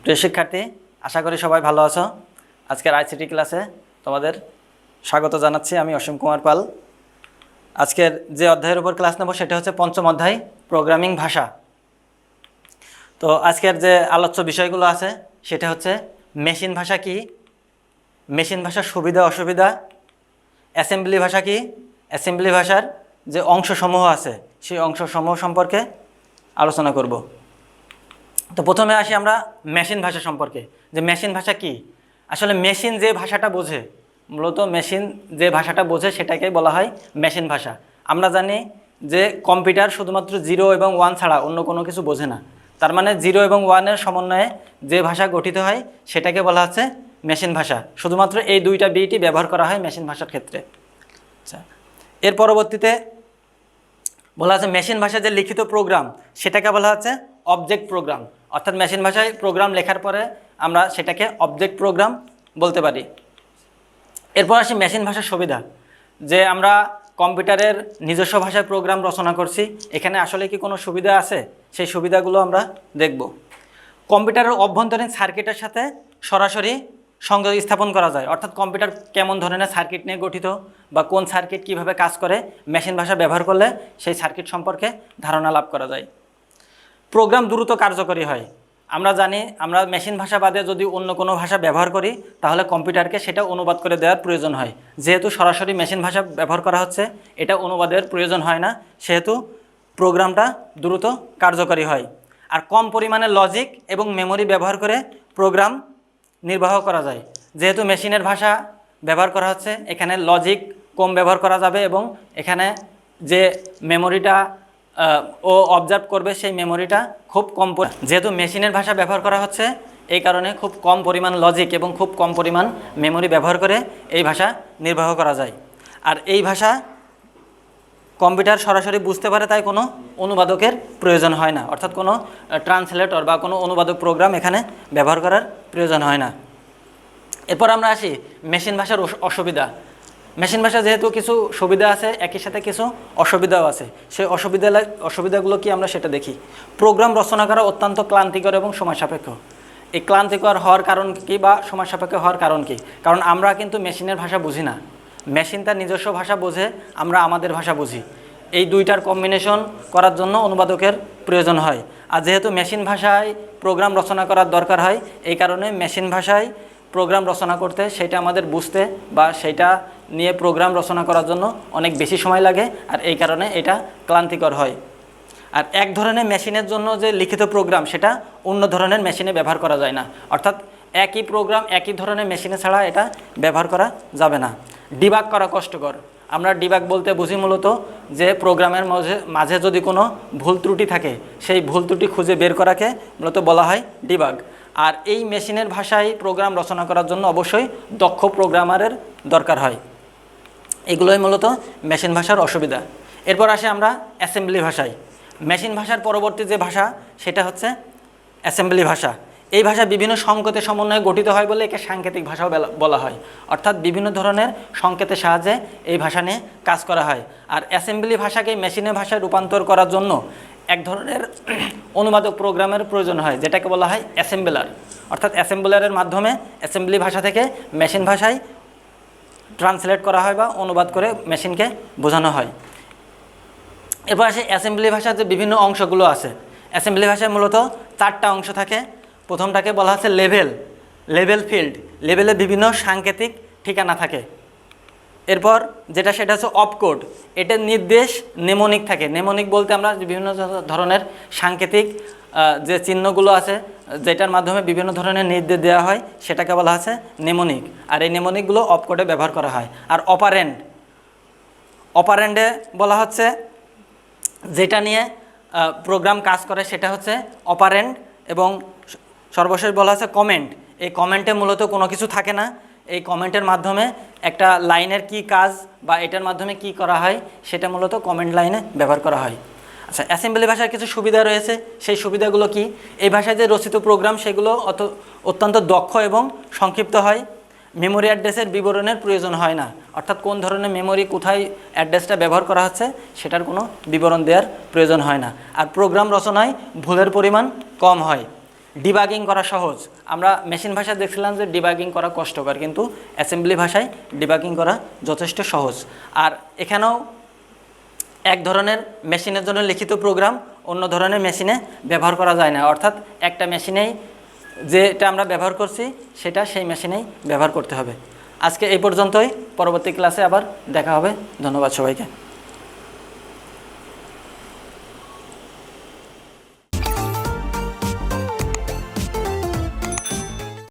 প্রিয় শিক্ষার্থী, আশা করি সবাই ভালো আছো। আজকের আইসিটি ক্লাসে তোমাদের স্বাগত জানাচ্ছি। আমি অসীম কুমার পাল। আজকের যে অধ্যায়ের উপর ক্লাস নেব সেটা হচ্ছে পঞ্চম অধ্যায়, প্রোগ্রামিং ভাষা। তো আজকের যে আলোচ্য বিষয়গুলো আছে সেটা হচ্ছে মেশিন ভাষা কি, মেশিন ভাষার সুবিধা অসুবিধা, অ্যাসেম্বলি ভাষা কি, অ্যাসেম্বলি ভাষার যে অংশসমূহ আছে সেই অংশসমূহ সম্পর্কে আলোচনা করব। তো প্রথমে আসি আমরা মেশিন ভাষা সম্পর্কে, যে মেশিন ভাষা কি। আসলে মেশিন যে ভাষাটা বোঝে, মূলত মেশিন যে ভাষাটা বোঝে সেটাকেই বলা হয় মেশিন ভাষা। আমরা জানি যে কম্পিউটার শুধুমাত্র 0 এবং 1 ছাড়া অন্য কোনো কিছু বোঝে না। তার মানে 0 এবং 1-এর সমন্বয়ে যে ভাষা গঠিত হয় সেটাকে বলা হচ্ছে মেশিন ভাষা। শুধুমাত্র এই দুইটা বিটই ব্যবহার করা হয় মেশিন ভাষার ক্ষেত্রে। আচ্ছা, এর পরবর্তীতে বলা হচ্ছে মেশিন ভাষায় যে লিখিত প্রোগ্রাম সেটাকে বলা হচ্ছে অবজেক্ট প্রোগ্রাম। অর্থাৎ মেশিন ভাষায় প্রোগ্রাম লেখার পরে আমরা সেটাকে অবজেক্ট প্রোগ্রাম বলতে পারি। এরপর আসি মেশিন ভাষার সুবিধা, যে আমরা কম্পিউটারের নিজস্ব ভাষায় প্রোগ্রাম রচনা করছি, এখানে আসলে কি কোনো সুবিধা আছে, সেই সুবিধাগুলো আমরা দেখব। কম্পিউটারের অভ্যন্তরীণ সার্কিটের সাথে সরাসরি সংযোগ স্থাপন করা যায়। অর্থাৎ কম্পিউটার কেমন ধরনের সার্কিট নিয়ে গঠিত বা কোন সার্কিট কিভাবে কাজ করে মেশিন ভাষা ব্যবহার করলে সেই সার্কিট সম্পর্কে ধারণা লাভ করা যায়। প্রোগ্রাম দ্রুত কার্যকরী হয়। আমরা জানি আমরা মেশিন ভাষা বাদে যদি অন্য কোনো ভাষা ব্যবহার করি তাহলে কম্পিউটারকে সেটা অনুবাদ করে দেওয়ার প্রয়োজন হয়। যেহেতু সরাসরি মেশিন ভাষা ব্যবহার করা হচ্ছে, এটা অনুবাদের প্রয়োজন হয় না, সেহেতু প্রোগ্রামটা দ্রুত কার্যকরী হয়। আর কম পরিমাণে লজিক এবং মেমোরি ব্যবহার করে প্রোগ্রাম নির্বাহ করা যায়। যেহেতু মেশিনের ভাষা ব্যবহার করা হচ্ছে, এখানে লজিক কম ব্যবহার করা যাবে এবং এখানে যে মেমোরিটা ও অবজার্ভ করবে সেই মেমোরিটা খুব কম। যেহেতু মেশিনের ভাষা ব্যবহার করা হচ্ছে, এই কারণে খুব কম পরিমাণ লজিক এবং খুব কম পরিমাণ মেমোরি ব্যবহার করে এই ভাষা নির্বাহ করা যায়। আর এই ভাষা কম্পিউটার সরাসরি বুঝতে পারে, তাই কোনো অনুবাদকের প্রয়োজন হয় না। অর্থাৎ কোনো ট্রান্সলেটর বা কোনো অনুবাদক প্রোগ্রাম এখানে ব্যবহার করার প্রয়োজন হয় না। এরপর আমরা আসি মেশিন ভাষার অসুবিধা। মেশিন ভাষা যেহেতু কিছু সুবিধা আছে, একই সাথে কিছু অসুবিধাও আছে। সেই অসুবিধাগুলো কি আমরা সেটা দেখি। প্রোগ্রাম রচনা করা অত্যন্ত ক্লান্তিকর এবং সময় সাপেক্ষ। এই ক্লান্তিকর হওয়ার কারণ কি বা সময় সাপেক্ষ হওয়ার কারণ কি? কারণ আমরা কিন্তু মেশিনের ভাষা বুঝি না। মেশিন তার নিজস্ব ভাষা বোঝে, আমরা আমাদের ভাষা বুঝি। এই দুইটার কম্বিনেশন করার জন্য অনুবাদকের প্রয়োজন হয়। আর যেহেতু মেশিন ভাষায় প্রোগ্রাম রচনা করার দরকার হয়, এই কারণে মেশিন ভাষায় প্রোগ্রাম রচনা করতে, সেটা আমাদের বুঝতে বা সেইটা নিয়ে প্রোগ্রাম রচনা করার জন্য অনেক বেশি সময় লাগে, আর এই কারণে এটা ক্লান্তিকর হয়। আর এক ধরনের মেশিনের জন্য যে লিখিত প্রোগ্রাম সেটা অন্য ধরনের মেশিনে ব্যবহার করা যায় না। অর্থাৎ একই প্রোগ্রাম একই ধরনের মেশিনে ছাড়া এটা ব্যবহার করা যাবে না। ডিবাগ করা কষ্টকর। আমরা ডিবাগ বলতে বুঝি মূলত যে প্রোগ্রামের মাঝে যদি কোনো ভুল ত্রুটি থাকে, সেই ভুল ত্রুটি খুঁজে বের করাকে মূলত বলা হয় ডিবাগ। আর এই মেশিনের ভাষায় প্রোগ্রাম রচনা করার জন্য অবশ্যই দক্ষ প্রোগ্রামারের দরকার হয়। এগুলোই মূলত মেশিন ভাষার অসুবিধা। এরপর আসে আমরা অ্যাসেম্বলি ভাষায়। মেশিন ভাষার পরবর্তী যে ভাষা সেটা হচ্ছে অ্যাসেম্বলি ভাষা। এই ভাষা বিভিন্ন সংকেতের সমন্বয়ে গঠিত হয় বলে একে সাংকেতিক ভাষাও বলা হয়। অর্থাৎ বিভিন্ন ধরনের সংকেতের সাহায্যে এই ভাষা নিয়ে কাজ করা হয়। আর অ্যাসেম্বলি ভাষাকে মেশিনের ভাষায় রূপান্তর করার জন্য এক ধরনের অনুবাদক প্রোগ্রামের প্রয়োজন হয়, যেটাকে বলা হয় অ্যাসেম্বলার। অর্থাৎ অ্যাসেম্বলারের মাধ্যমে অ্যাসেম্বলি ভাষা থেকে মেশিন ভাষায় ট্রান্সলেট করা হয় বা অনুবাদ করে মেশিনকে বোঝানো হয়। এরপর আসে অ্যাসেম্বলি ভাষার যে বিভিন্ন অংশগুলো আছে। অ্যাসেম্বলি ভাষায় মূলত 4টা অংশ থাকে। প্রথমটাকে বলা হচ্ছে লেভেল ফিল্ড। লেভেলে বিভিন্ন সাংকেতিক ঠিকানা থাকে। এরপর সেটা হচ্ছে অপকোড। এটার নির্দেশ নেমোনিক থাকে। নেমোনিক বলতে আমরা বিভিন্ন ধরনের সাংকেতিক যে চিহ্নগুলো আছে, যেটার মাধ্যমে বিভিন্ন ধরনের নির্দেশ দেওয়া হয়, সেটাকে বলা হচ্ছে নেমোনিক। আর এই নেমোনিকগুলো অপকোডে ব্যবহার করা হয়। আর অপারেন্ডে বলা হচ্ছে যেটা নিয়ে প্রোগ্রাম কাজ করে সেটা হচ্ছে অপারেন্ড। এবং সর্বশেষ বলা হচ্ছে কমেন্ট। এই কমেন্টে মূলত কোনো কিছু থাকে না। এই কমেন্টের মাধ্যমে একটা লাইনের কি কাজ বা এটার মাধ্যমে কি করা হয় সেটা মূলত কমেন্ট লাইনে ব্যবহার করা হয়। আচ্ছা, অ্যাসেম্বলি ভাষার কিছু সুবিধা রয়েছে। সেই সুবিধাগুলো কি? এই ভাষায় যে রচিত প্রোগ্রাম সেগুলো অত্যন্ত দক্ষ এবং সংক্ষিপ্ত হয়। মেমোরি অ্যাড্রেসের বিবরণের প্রয়োজন হয় না। অর্থাৎ কোন ধরনের মেমোরি, কোথায় অ্যাড্রেসটা ব্যবহার করা হচ্ছে সেটার কোনো বিবরণ দেওয়ার প্রয়োজন হয় না। আর প্রোগ্রাম রচনায় ভুলের পরিমাণ কম হয়। ডিবাগিং করা সহজ। আমরা মেশিন ভাষায় দেখছিলাম যে ডিবাগিং করা কষ্টকর, কিন্তু অ্যাসেম্বলি ভাষায় ডিবাগিং করা যথেষ্ট সহজ। আর এখানেও এক ধরনের মেশিনের জন্য লিখিত প্রোগ্রাম অন্য ধরনের মেশিনে ব্যবহার করা যায় না, অর্থাৎ একটা মেশিনেই যেটা আমরা ব্যবহার করছি সেটা সেই মেশিনেই ব্যবহার করতে হবে। আজকে এই পর্যন্তই, পরবর্তী ক্লাসে আবার দেখা হবে। ধন্যবাদ সবাইকে।